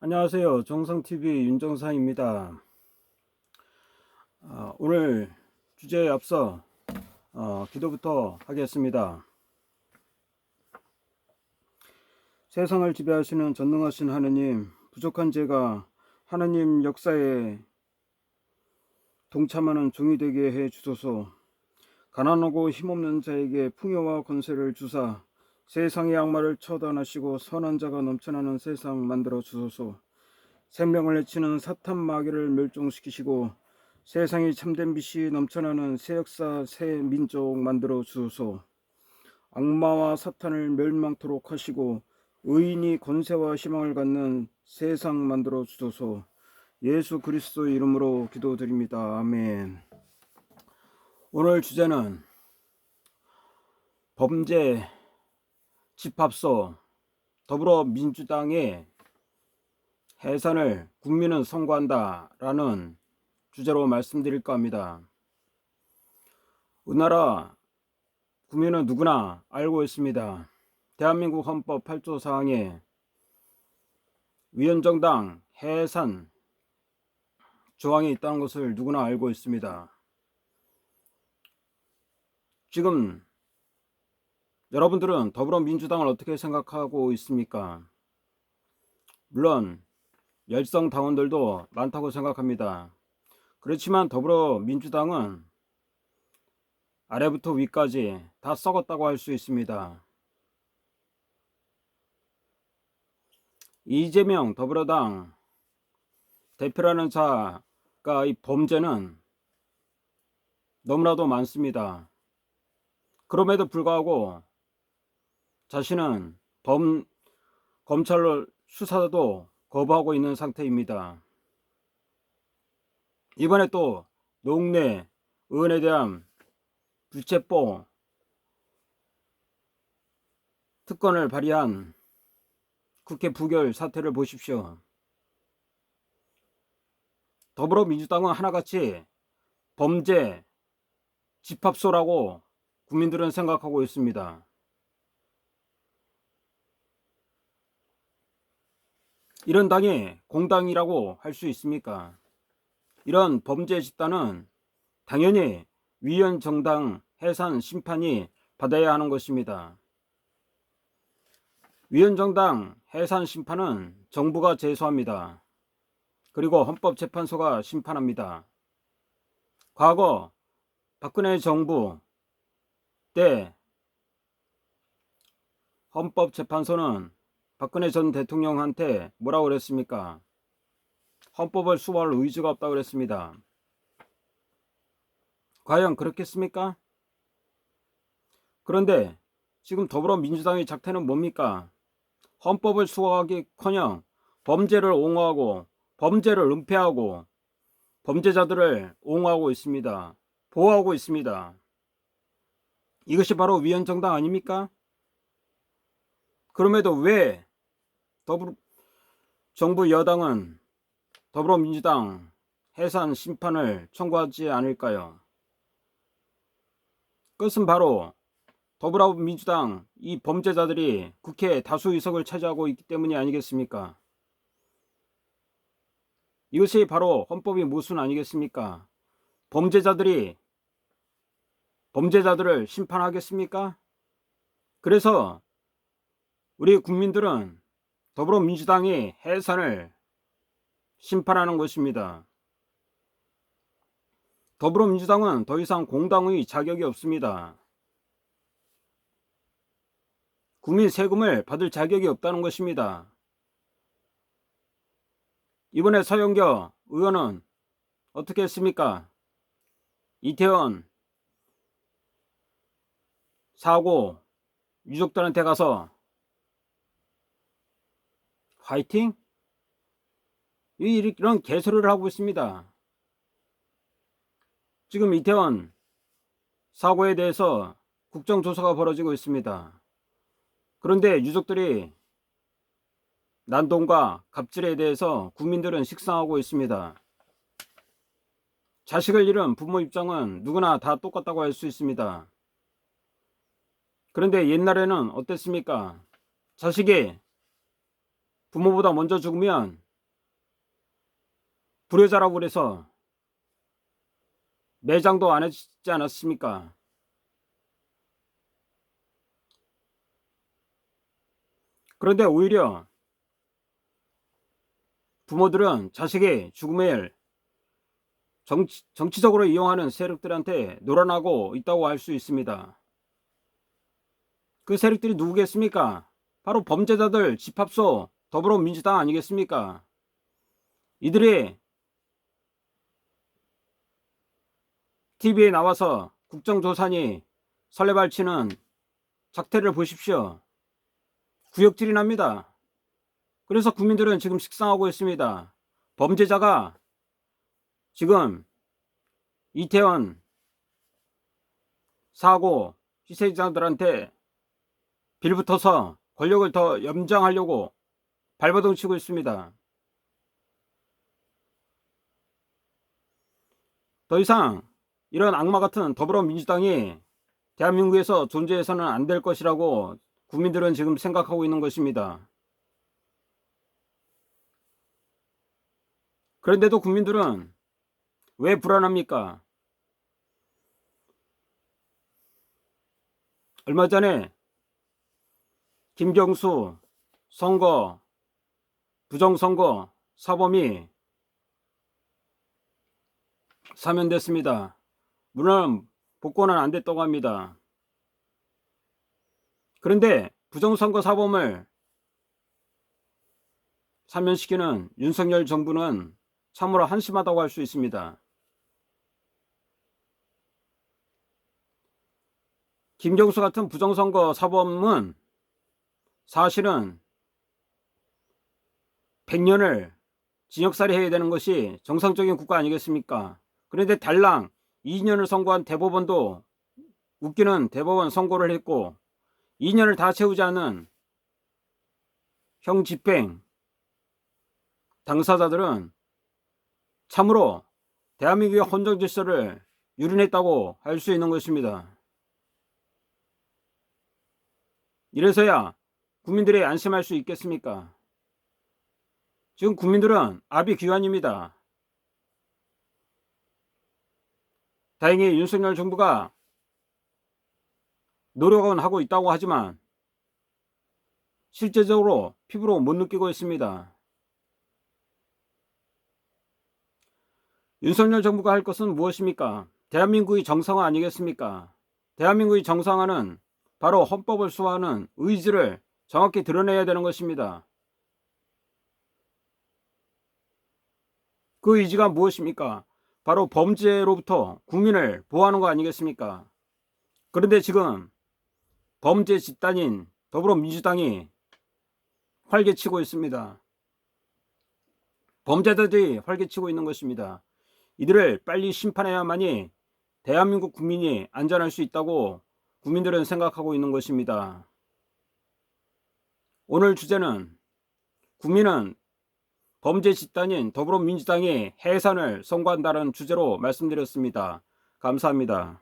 안녕하세요. 정성TV 윤정상입니다. 오늘 주제에 앞서 기도부터 하겠습니다. 세상을 지배하시는 전능하신 하느님, 부족한 제가 하느님 역사에 동참하는 종이 되게 해 주소서. 가난하고 힘없는 자에게 풍요와 권세를 주사 세상의 악마를 처단하시고 선한 자가 넘쳐나는 세상 만들어 주소서. 생명을 해치는 사탄 마귀를 멸종시키시고 세상이 참된 빛이 넘쳐나는 새 역사 새 민족 만들어 주소서. 악마와 사탄을 멸망토록 하시고 의인이 권세와 희망을 갖는 세상 만들어 주소서. 예수 그리스도의 이름으로 기도드립니다. 아멘. 오늘 주제는 범죄 집합소 더불어민주당의 해산을 국민은 선고한다 라는 주제로 말씀드릴까 합니다. 우리나라 국민은 누구나 알고 있습니다. 대한민국 헌법 8조 사항에 위원정당 해산 조항이 있다는 것을 누구나 알고 있습니다. 지금 여러분들은 더불어민주당을 어떻게 생각하고 있습니까? 물론 열성 당원들도 많다고 생각합니다. 그렇지만 더불어민주당은 아래부터 위까지 다 썩었다고 할 수 있습니다. 이재명 더불어당 대표라는 자가 이 범죄는 너무나도 많습니다. 그럼에도 불구하고 자신은 검찰 수사도 거부하고 있는 상태입니다. 이번에 또 노웅래 의원에 대한 불체포 특권을 발의한 국회 부결 사태를 보십시오. 더불어민주당은 하나같이 범죄 집합소라고 국민들은 생각하고 있습니다. 이런 당이 공당이라고 할 수 있습니까? 이런 범죄 집단은 당연히 위헌 정당 해산 심판이 받아야 하는 것입니다. 위헌 정당 해산 심판은 정부가 제소합니다. 그리고 헌법재판소가 심판합니다. 과거 박근혜 정부 때 헌법재판소는 박근혜 전 대통령한테 뭐라고 그랬습니까? 헌법을 수호할 의지가 없다고 그랬습니다. 과연 그렇겠습니까? 그런데 지금 더불어민주당의 작태는 뭡니까? 헌법을 수호하기커녕 범죄를 옹호하고 범죄를 은폐하고 범죄자들을 옹호하고 있습니다. 보호하고 있습니다. 이것이 바로 위헌정당 아닙니까? 그럼에도 왜 정부 여당은 더불어민주당 해산 심판을 청구하지 않을까요? 그것은 바로 더불어민주당 이 범죄자들이 국회 다수 의석을 차지하고 있기 때문이 아니겠습니까? 이것이 바로 헌법의 모순 아니겠습니까? 범죄자들을 심판하겠습니까? 그래서 우리 국민들은 더불어민주당이 해산을 심판하는 것입니다. 더불어민주당은 더 이상 공당의 자격이 없습니다. 국민 세금을 받을 자격이 없다는 것입니다. 이번에 서영교 의원은 어떻게 했습니까? 이태원 사고 유족들한테 가서 화이팅? 이런 개소리를 하고 있습니다. 지금 이태원 사고에 대해서 국정조사가 벌어지고 있습니다. 그런데 유족들이 난동과 갑질에 대해서 국민들은 식상하고 있습니다. 자식을 잃은 부모 입장은 누구나 다 똑같다고 할 수 있습니다. 그런데 옛날에는 어땠습니까? 자식이 부모보다 먼저 죽으면 불효자라고 그래서 매장도 안 했지 않았습니까? 그런데 오히려 부모들은 자식의 죽음을 정치적으로 이용하는 세력들한테 놀아나고 있다고 할 수 있습니다. 그 세력들이 누구겠습니까? 바로 범죄자들 집합소 더불어민주당 아니겠습니까? 이들이 TV에 나와서 국정조사니 설레발치는 작태를 보십시오. 구역질이 납니다. 그래서 국민들은 지금 식상하고 있습니다. 범죄자가 지금 이태원 사고 희생자들한테 빌붙어서 권력을 더 연장하려고 발버둥 치고 있습니다. 더 이상 이런 악마 같은 더불어민주당이 대한민국에서 존재해서는 안 될 것이라고 국민들은 지금 생각하고 있는 것입니다. 그런데도 국민들은 왜 불안합니까? 얼마 전에 김경수 선거 부정선거 사범이 사면됐습니다. 물론 복권은 안 됐다고 합니다. 그런데 부정선거 사범을 사면시키는 윤석열 정부는 참으로 한심하다고 할 수 있습니다. 김경수 같은 부정선거 사범은 사실은 100년을 징역살이 해야 되는 것이 정상적인 국가 아니겠습니까? 그런데 달랑 2년을 선고한 대법원도 웃기는 대법원 선고를 했고 2년을 다 채우지 않은 형 집행 당사자들은 참으로 대한민국의 헌정 질서를 유린했다고 할 수 있는 것입니다. 이래서야 국민들이 안심할 수 있겠습니까? 지금 국민들은 아비규환입니다. 다행히 윤석열 정부가 노력은 하고 있다고 하지만 실제적으로 피부로 못 느끼고 있습니다. 윤석열 정부가 할 것은 무엇입니까? 대한민국의 정상화 아니겠습니까? 대한민국의 정상화는 바로 헌법을 수호하는 의지를 정확히 드러내야 되는 것입니다. 그 의지가 무엇입니까? 바로 범죄로부터 국민을 보호하는 거 아니겠습니까? 그런데 지금 범죄 집단인 더불어민주당이 활개치고 있습니다. 범죄자들이 활개치고 있는 것입니다. 이들을 빨리 심판해야만이 대한민국 국민이 안전할 수 있다고 국민들은 생각하고 있는 것입니다. 오늘 주제는 국민은 범죄 집단인 더불어민주당이 해산을 선고한다는 주제로 말씀드렸습니다. 감사합니다.